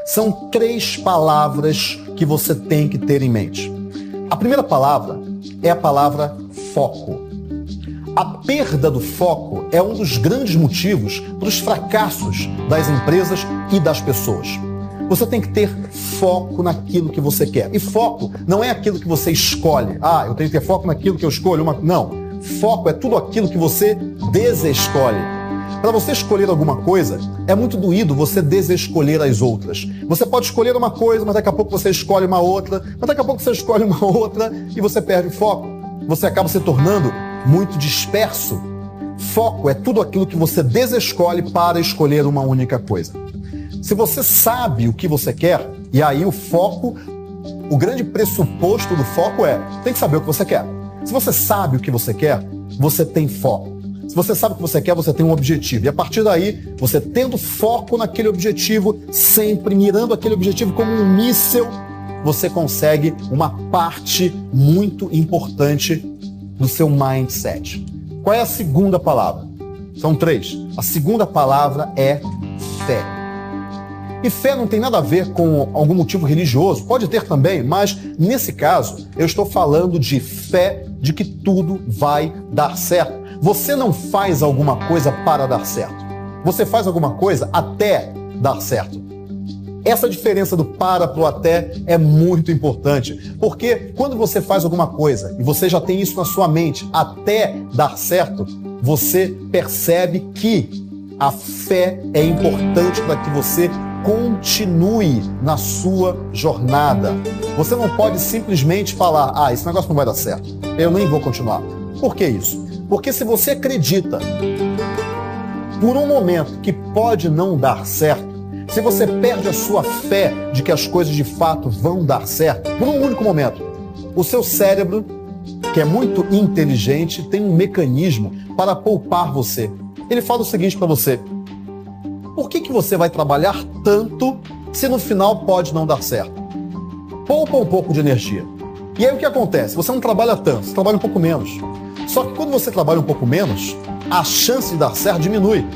são 3 palavras que você tem que ter em mente. A primeira palavra é a palavra foco. A perda do foco é um dos grandes motivos para os fracassos das empresas e das pessoas. Você tem que ter foco naquilo que você quer. E foco não é aquilo que você escolhe. Eu tenho que ter foco naquilo que eu escolho. Não. Foco é tudo aquilo que você desescolhe. Para você escolher alguma coisa, é muito doído você desescolher as outras. Você pode escolher uma coisa, mas daqui a pouco você escolhe uma outra, mas daqui a pouco você escolhe uma outra e você perde o foco. Você acaba se tornando muito disperso. Foco é tudo aquilo que você desescolhe para escolher uma única coisa. Se você sabe o que você quer, e aí o foco, o grande pressuposto do foco tem que saber o que você quer. Se você sabe o que você quer, você tem foco. Se você sabe o que você quer, você tem um objetivo. E a partir daí, você tendo foco naquele objetivo, sempre mirando aquele objetivo como um míssil, você consegue uma parte muito importante do seu mindset. Qual é a segunda palavra? São 3. A segunda palavra é fé. E fé não tem nada a ver com algum motivo religioso, pode ter também, mas nesse caso eu estou falando de fé de que tudo vai dar certo. Você não faz alguma coisa para dar certo. Você faz alguma coisa até dar certo. Essa diferença do para pro até é muito importante, porque quando você faz alguma coisa e você já tem isso na sua mente até dar certo, você percebe que a fé é importante para que você continue na sua jornada. Você não pode simplesmente falar, esse negócio não vai dar certo, eu nem vou continuar. Por que isso? Porque se você acredita por um momento que pode não dar certo, se você perde a sua fé de que as coisas de fato vão dar certo, por um único momento, o seu cérebro, que é muito inteligente, tem um mecanismo para poupar você. Ele fala o seguinte para você: por que você vai trabalhar tanto se no final pode não dar certo? Poupa um pouco de energia. E aí o que acontece? Você não trabalha tanto, você trabalha um pouco menos. Só que quando você trabalha um pouco menos, a chance de dar certo diminui.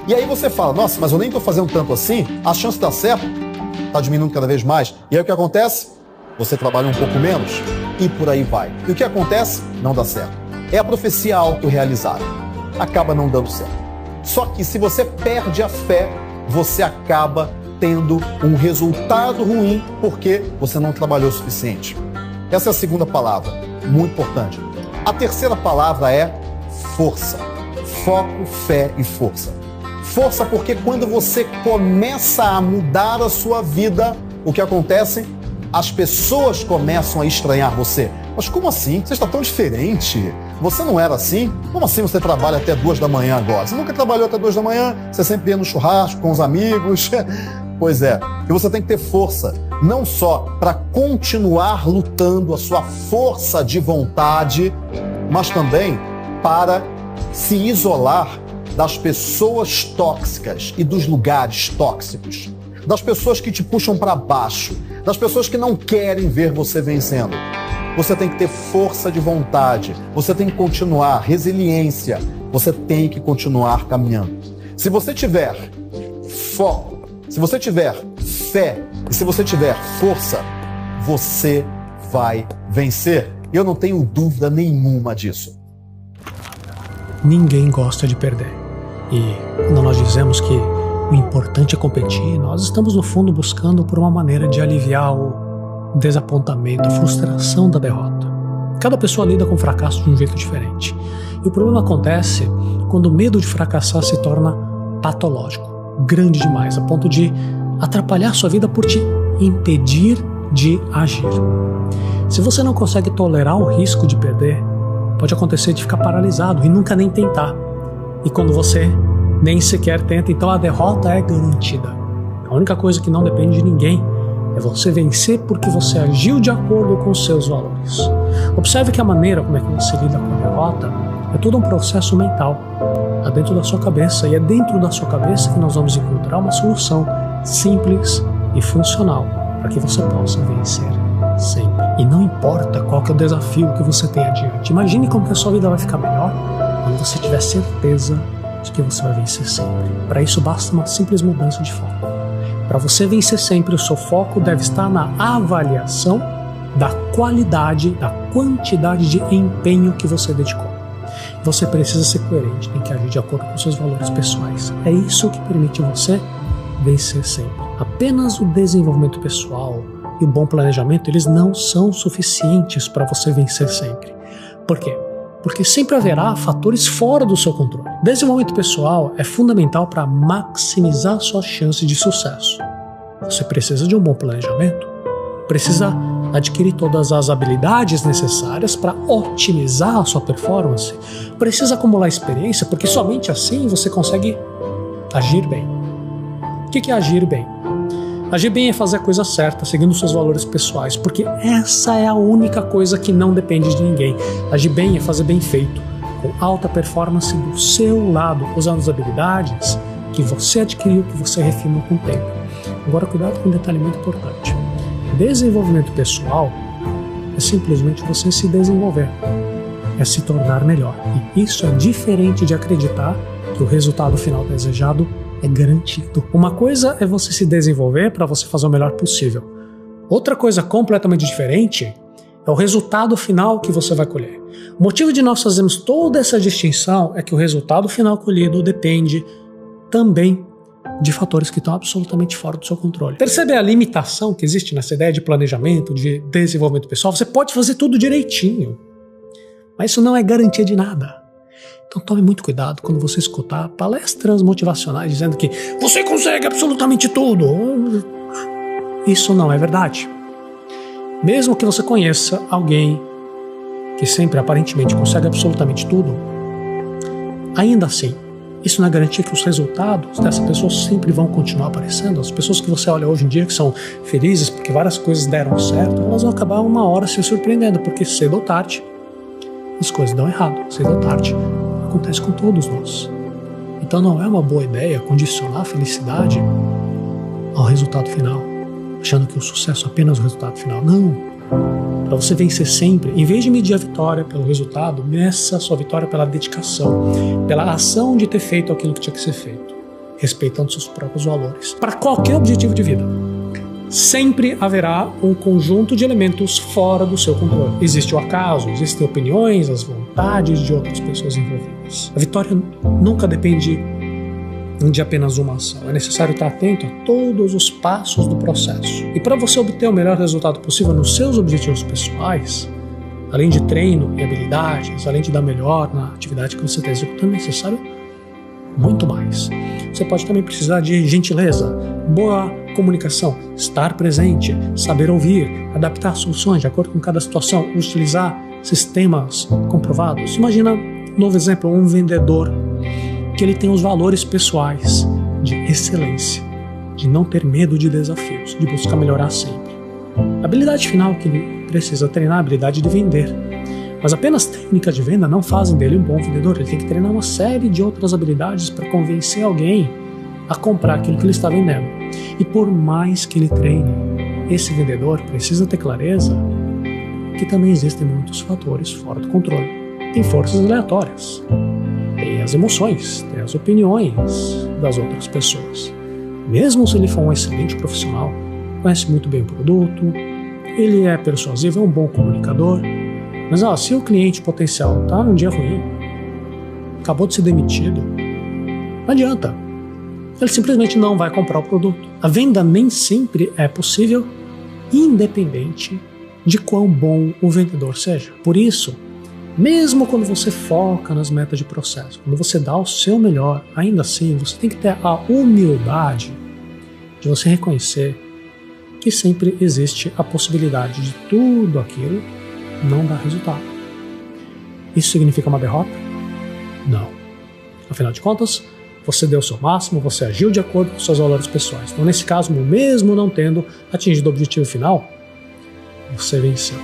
E aí você fala, nossa, mas eu nem estou fazendo tanto assim, a chance de dar certo está diminuindo cada vez mais. E aí o que acontece? Você trabalha um pouco menos e por aí vai. E o que acontece? Não dá certo. É a profecia autorrealizada. Acaba não dando certo. Só que se você perde a fé, você acaba tendo um resultado ruim porque você não trabalhou o suficiente. Essa é a segunda palavra, muito importante. A terceira palavra é força. Foco, fé e força. Força porque quando você começa a mudar a sua vida, o que acontece? As pessoas começam a estranhar você. Mas como assim? Você está tão diferente. Você não era assim? Como assim você trabalha até 2 da manhã agora? Você nunca trabalhou até 2 da manhã? Você sempre ia no churrasco com os amigos? Pois é. E você tem que ter força. Não só para continuar lutando a sua força de vontade, mas também para se isolar das pessoas tóxicas e dos lugares tóxicos. Das pessoas que te puxam para baixo. Das pessoas que não querem ver você vencendo. Você tem que ter força de vontade. Você tem que continuar, resiliência. Você tem que continuar caminhando. Se você tiver foco, se você tiver fé e se você tiver força, você vai vencer. E eu não tenho dúvida nenhuma disso. Ninguém gosta de perder. E quando nós dizemos que o importante é competir, nós estamos no fundo buscando por uma maneira de aliviar o desapontamento, a frustração da derrota. Cada pessoa lida com o fracasso de um jeito diferente. E o problema acontece quando o medo de fracassar se torna patológico, grande demais, a ponto de atrapalhar sua vida por te impedir de agir. Se você não consegue tolerar o risco de perder, pode acontecer de ficar paralisado e nunca nem tentar. E quando você nem sequer tenta, então a derrota é garantida. A única coisa que não depende de ninguém é você vencer porque você agiu de acordo com os seus valores. Observe que a maneira como é que você lida com a derrota é todo um processo mental. Está dentro da sua cabeça e é dentro da sua cabeça que nós vamos encontrar uma solução simples e funcional para que você possa vencer sempre. E não importa qual que é o desafio que você tem adiante. Imagine como que a sua vida vai ficar melhor quando você tiver certeza de que você vai vencer sempre. Para isso basta uma simples mudança de foco. Para você vencer sempre, o seu foco deve estar na avaliação da qualidade, da quantidade de empenho que você dedicou. Você precisa ser coerente, tem que agir de acordo com seus valores pessoais. É isso que permite você vencer sempre. Apenas o desenvolvimento pessoal e o bom planejamento, eles não são suficientes para você vencer sempre. Por quê? Porque sempre haverá fatores fora do seu controle. Desenvolvimento pessoal é fundamental para maximizar suas chances de sucesso. Você precisa de um bom planejamento, precisa adquirir todas as habilidades necessárias para otimizar a sua performance, precisa acumular experiência, porque somente assim você consegue agir bem. O que é agir bem? Agir bem é fazer a coisa certa, seguindo seus valores pessoais, porque essa é a única coisa que não depende de ninguém. Agir bem é fazer bem feito, com alta performance do seu lado, usando as habilidades que você adquiriu, que você refinou com o tempo. Agora, cuidado com um detalhe muito importante. Desenvolvimento pessoal é simplesmente você se desenvolver, é se tornar melhor. E isso é diferente de acreditar que o resultado final desejado é garantido. Uma coisa é você se desenvolver para você fazer o melhor possível. Outra coisa completamente diferente é o resultado final que você vai colher. O motivo de nós fazermos toda essa distinção é que o resultado final colhido depende também de fatores que estão absolutamente fora do seu controle. Percebe a limitação que existe nessa ideia de planejamento, de desenvolvimento pessoal? Você pode fazer tudo direitinho, mas isso não é garantia de nada. Então tome muito cuidado quando você escutar palestras motivacionais dizendo que você consegue absolutamente tudo. Isso não é verdade. Mesmo que você conheça alguém que sempre aparentemente consegue absolutamente tudo, ainda assim, isso não é garantia que os resultados dessa pessoa sempre vão continuar aparecendo. As pessoas que você olha hoje em dia que são felizes porque várias coisas deram certo, elas vão acabar uma hora se surpreendendo, porque cedo ou tarde as coisas dão errado, cedo ou tarde. Acontece com todos nós. Então não é uma boa ideia condicionar a felicidade ao resultado final, achando que o sucesso é apenas o resultado final. Não. Para você vencer sempre, em vez de medir a vitória pelo resultado, meça a sua vitória pela dedicação, pela ação de ter feito aquilo que tinha que ser feito, respeitando seus próprios valores. Para qualquer objetivo de vida, sempre haverá um conjunto de elementos fora do seu controle. Existe o acaso, existem opiniões, as vontades de outras pessoas envolvidas. A vitória nunca depende de apenas uma ação. É necessário estar atento a todos os passos do processo. E para você obter o melhor resultado possível nos seus objetivos pessoais, além de treino e habilidades, além de dar melhor na atividade que você está executando, é necessário muito mais. Você pode também precisar de gentileza, boa comunicação, estar presente, saber ouvir, adaptar soluções de acordo com cada situação, utilizar sistemas comprovados. Imagina, novo exemplo, um vendedor que ele tem os valores pessoais de excelência, de não ter medo de desafios, de buscar melhorar sempre. A habilidade final que ele precisa treinar é a habilidade de vender. Mas apenas técnicas de venda não fazem dele um bom vendedor. Ele tem que treinar uma série de outras habilidades para convencer alguém a comprar aquilo que ele está vendendo. E por mais que ele treine, esse vendedor precisa ter clareza que também existem muitos fatores fora do controle. Tem forças aleatórias, tem as emoções, tem as opiniões das outras pessoas. Mesmo se ele for um excelente profissional, conhece muito bem o produto, ele é persuasivo, é um bom comunicador, mas se o cliente potencial está num dia ruim, acabou de ser demitido, não adianta. Ele simplesmente não vai comprar o produto. A venda nem sempre é possível, independente de quão bom o vendedor seja. Por isso, mesmo quando você foca nas metas de processo, quando você dá o seu melhor, ainda assim você tem que ter a humildade de você reconhecer que sempre existe a possibilidade de tudo aquilo não dar resultado. Isso significa uma derrota? Não. Afinal de contas, você deu o seu máximo, você agiu de acordo com seus valores pessoais. Então, nesse caso, mesmo não tendo atingido o objetivo final, você venceu.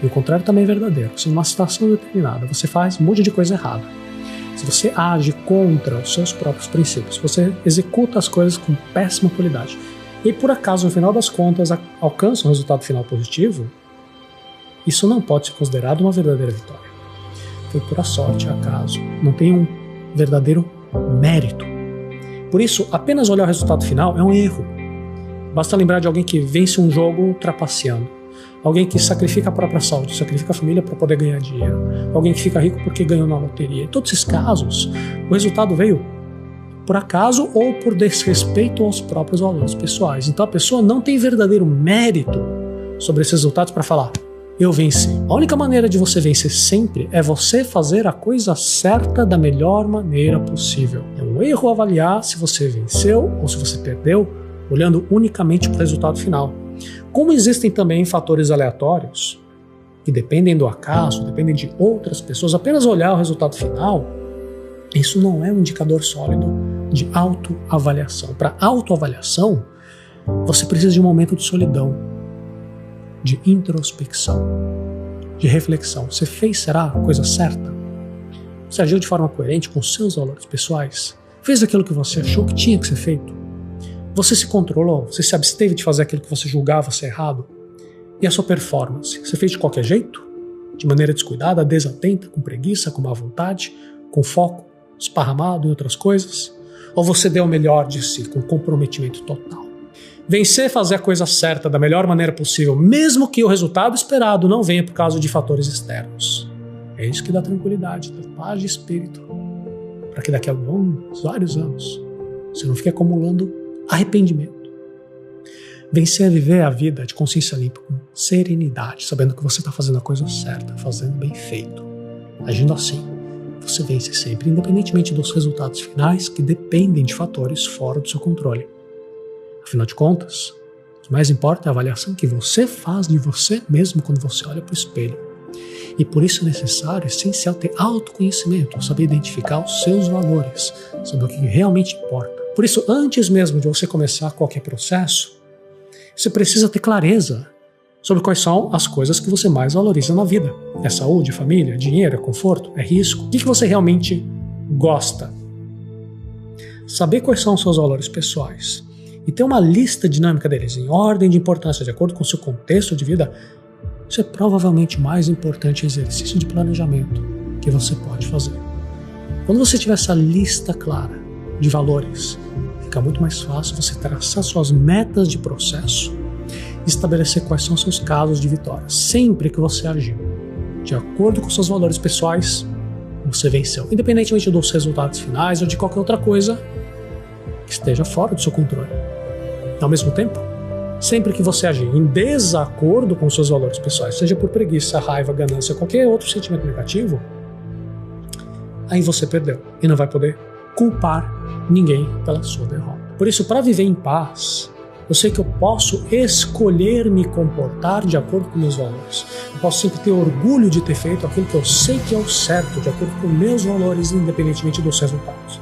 E o contrário também é verdadeiro. Se numa situação determinada você faz um monte de coisa errada, se você age contra os seus próprios princípios, se você executa as coisas com péssima qualidade, e por acaso, no final das contas, alcança um resultado final positivo, isso não pode ser considerado uma verdadeira vitória. Foi pura sorte, acaso. Não tem um verdadeiro mérito. Por isso, apenas olhar o resultado final é um erro. Basta lembrar de alguém que vence um jogo trapaceando. Alguém que sacrifica a própria saúde, sacrifica a família para poder ganhar dinheiro. Alguém que fica rico porque ganhou na loteria. Em todos esses casos, o resultado veio por acaso ou por desrespeito aos próprios valores pessoais. Então a pessoa não tem verdadeiro mérito sobre esses resultados para falar: eu venci. A única maneira de você vencer sempre é você fazer a coisa certa da melhor maneira possível. É um erro avaliar se você venceu ou se você perdeu, olhando unicamente para o resultado final. Como existem também fatores aleatórios, que dependem do acaso, dependem de outras pessoas, apenas olhar o resultado final, isso não é um indicador sólido de autoavaliação. Para autoavaliação, você precisa de um momento de solidão, de introspecção, de reflexão. Você fez, será, a coisa certa? Você agiu de forma coerente com seus valores pessoais? Fez aquilo que você achou que tinha que ser feito? Você se controlou? Você se absteve de fazer aquilo que você julgava ser errado? E a sua performance? Você fez de qualquer jeito? De maneira descuidada, desatenta, com preguiça, com má vontade, com foco esparramado em outras coisas? Ou você deu o melhor de si, com comprometimento total? Vencer é fazer a coisa certa da melhor maneira possível, mesmo que o resultado esperado não venha por causa de fatores externos. É isso que dá tranquilidade, dá paz de espírito, para que daqui a vários anos, você não fique acumulando arrependimento. Vencer é viver a vida de consciência limpa, com serenidade, sabendo que você está fazendo a coisa certa, fazendo bem feito. Agindo assim, você vence sempre, independentemente dos resultados finais que dependem de fatores fora do seu controle. Afinal de contas, o que mais importa é a avaliação que você faz de você mesmo quando você olha para o espelho. E por isso é necessário, essencial, ter autoconhecimento, saber identificar os seus valores, saber o que realmente importa. Por isso, antes mesmo de você começar qualquer processo, você precisa ter clareza sobre quais são as coisas que você mais valoriza na vida. É saúde, família, dinheiro, é conforto, é risco? O que você realmente gosta? Saber quais são os seus valores pessoais e ter uma lista dinâmica deles em ordem de importância, de acordo com o seu contexto de vida, isso é provavelmente o mais importante exercício de planejamento que você pode fazer. Quando você tiver essa lista clara de valores, fica muito mais fácil você traçar suas metas de processo e estabelecer quais são seus casos de vitória. Sempre que você agir de acordo com seus valores pessoais, você venceu, independentemente dos resultados finais ou de qualquer outra coisa que esteja fora do seu controle. Ao mesmo tempo, sempre que você agir em desacordo com seus valores pessoais, seja por preguiça, raiva, ganância, qualquer outro sentimento negativo, aí você perdeu e não vai poder culpar ninguém pela sua derrota. Por isso, para viver em paz, eu sei que eu posso escolher me comportar de acordo com meus valores. Eu posso sempre ter orgulho de ter feito aquilo que eu sei que é o certo, de acordo com meus valores, independentemente dos resultados.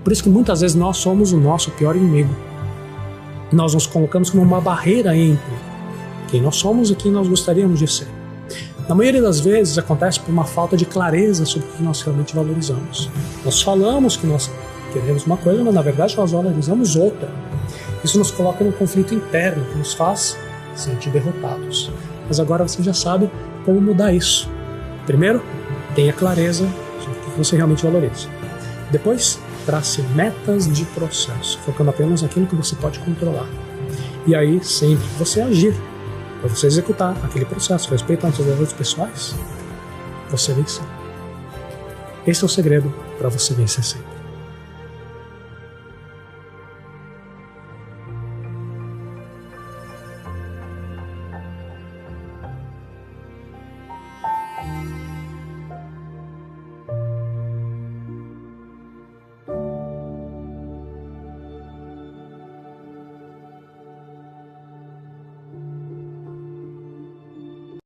Por isso que muitas vezes nós somos o nosso pior inimigo. Nós nos colocamos como uma barreira entre quem nós somos e quem nós gostaríamos de ser. Na maioria das vezes acontece por uma falta de clareza sobre o que nós realmente valorizamos. Nós falamos que nós queremos uma coisa, mas na verdade nós valorizamos outra. Isso nos coloca num conflito interno que nos faz sentir derrotados. Mas agora você já sabe como mudar isso. Primeiro, tenha clareza sobre o que você realmente valoriza. Depois, trace metas de processo, focando apenas naquilo que você pode controlar. E aí, sempre que você agir, para você executar aquele processo, respeitando seus valores pessoais, você venceu. Esse é o segredo para você vencer sempre.